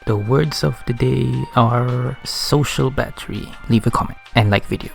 The words of the day are social battery. Leave a comment and like video.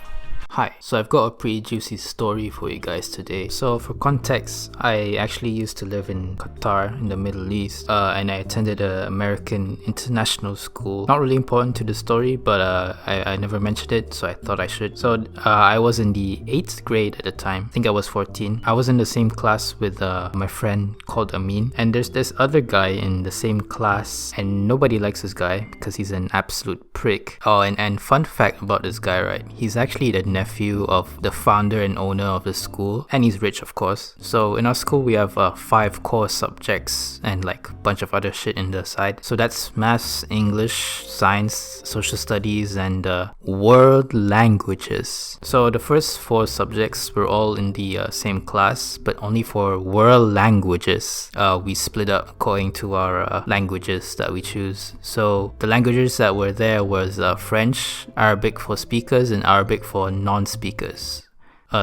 Hi, so I've got a pretty juicy story for you guys today. So for context, I actually used to live in Qatar in the Middle East and I attended an American international school. Not really important to the story, but I never mentioned it, so I thought I should. So I was in the 8th grade at the time. I think I was 14. I was in the same class with my friend called Amin, and there's this other guy in the same class and nobody likes this guy because he's an absolute prick. Oh, and fun fact about this guy, right? He's actually the nephew of the founder and owner of the school, and he's rich, of course. So in our school we have 5 core subjects and like a bunch of other shit in the side. So that's maths, English, science, social studies, and world languages. So the first 4 subjects were all in the same class, but only for world languages we split up according to our languages that we choose. So the languages that were there was French, Arabic for speakers, and Arabic for non-speakers.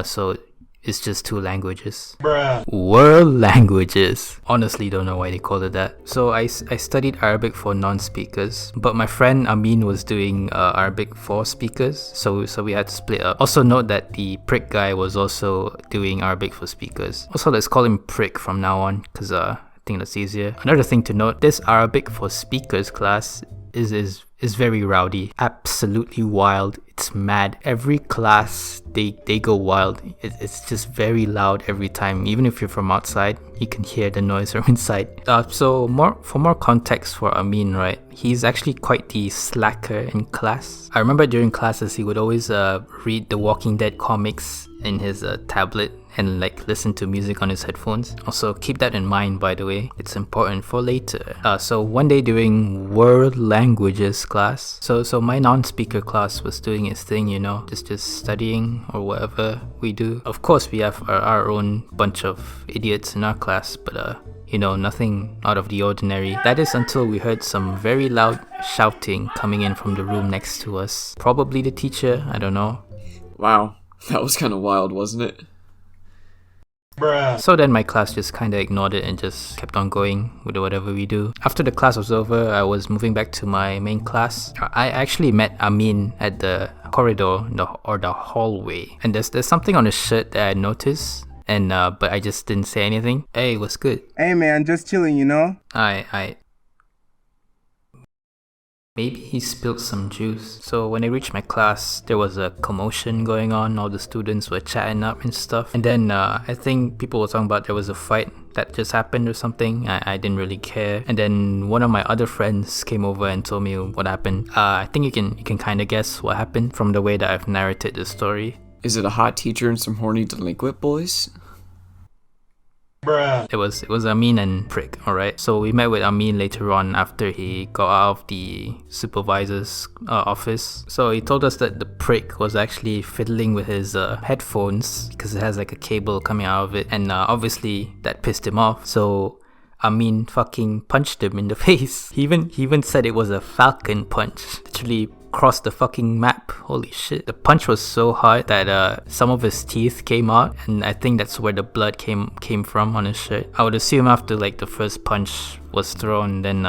So it's just 2 languages. Bruh. World languages. Honestly don't know why they called it that. So I studied Arabic for non-speakers, but my friend Amin was doing Arabic for speakers, so we had to split up. Also note that the prick guy was also doing Arabic for speakers. Also, let's call him prick from now on, because I think that's easier. Another thing to note, this Arabic for speakers class is very rowdy, absolutely wild. It's mad. Every class they go wild. It's just very loud every time. Even if you're from outside, you can hear the noise from inside. So for more context for Amin, right? He's actually quite the slacker in class. I remember during classes he would always read the Walking Dead comics in his tablet and like listen to music on his headphones. Also keep that in mind, by the way, it's important for later. So one day during world languages class, so my non-speaker class was doing its thing, you know, just studying or whatever we do. Of course we have our own bunch of idiots in our class, but you know, nothing out of the ordinary. That is until we heard some very loud shouting coming in from the room next to us. Probably the teacher, I don't know. Wow, that was kind of wild, wasn't it? Bruh. So then my class just kinda ignored it and just kept on going with whatever we do. After the class was over, I was moving back to my main class. I actually met Amin at the corridor or the hallway, and there's something on his shirt that I noticed, and but I just didn't say anything. Hey, what's good? Hey man, just chilling, you know? Maybe he spilled some juice. So when I reached my class, there was a commotion going on. All the students were chatting up and stuff. And then I think people were talking about there was a fight that just happened or something. I didn't really care. And then one of my other friends came over and told me what happened. I think you can kind of guess what happened from the way that I've narrated the story. Is it a hot teacher and some horny delinquent boys? Bruh. It was Amin and prick, alright? So we met with Amin later on after he got out of the supervisor's office. So he told us that the prick was actually fiddling with his headphones because it has like a cable coming out of it, and obviously that pissed him off. So Amin fucking punched him in the face. He even said it was a FALCON Punch. Literally crossed the fucking map. Holy shit. The punch was so hard that some of his teeth came out, and I think that's where the blood came from on his shirt. I would assume after like the first punch was thrown, then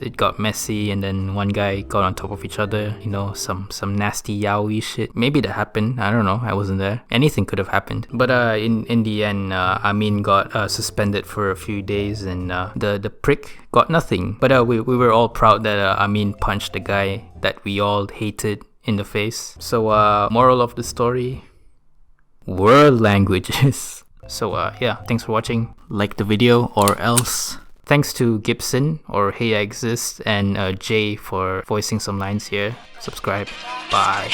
it got messy, and then one guy got on top of each other, you know, some nasty yaoi shit. Maybe that happened, I don't know, I wasn't there. Anything could have happened. But in the end, Amin got suspended for a few days, and the prick got nothing. But we were all proud that Amin punched the guy that we all hated in the face. So moral of the story, world languages. So yeah, thanks for watching. Like the video or else. Thanks to Gibson or Hey I Exist and Jay for voicing some lines here. Subscribe. Bye.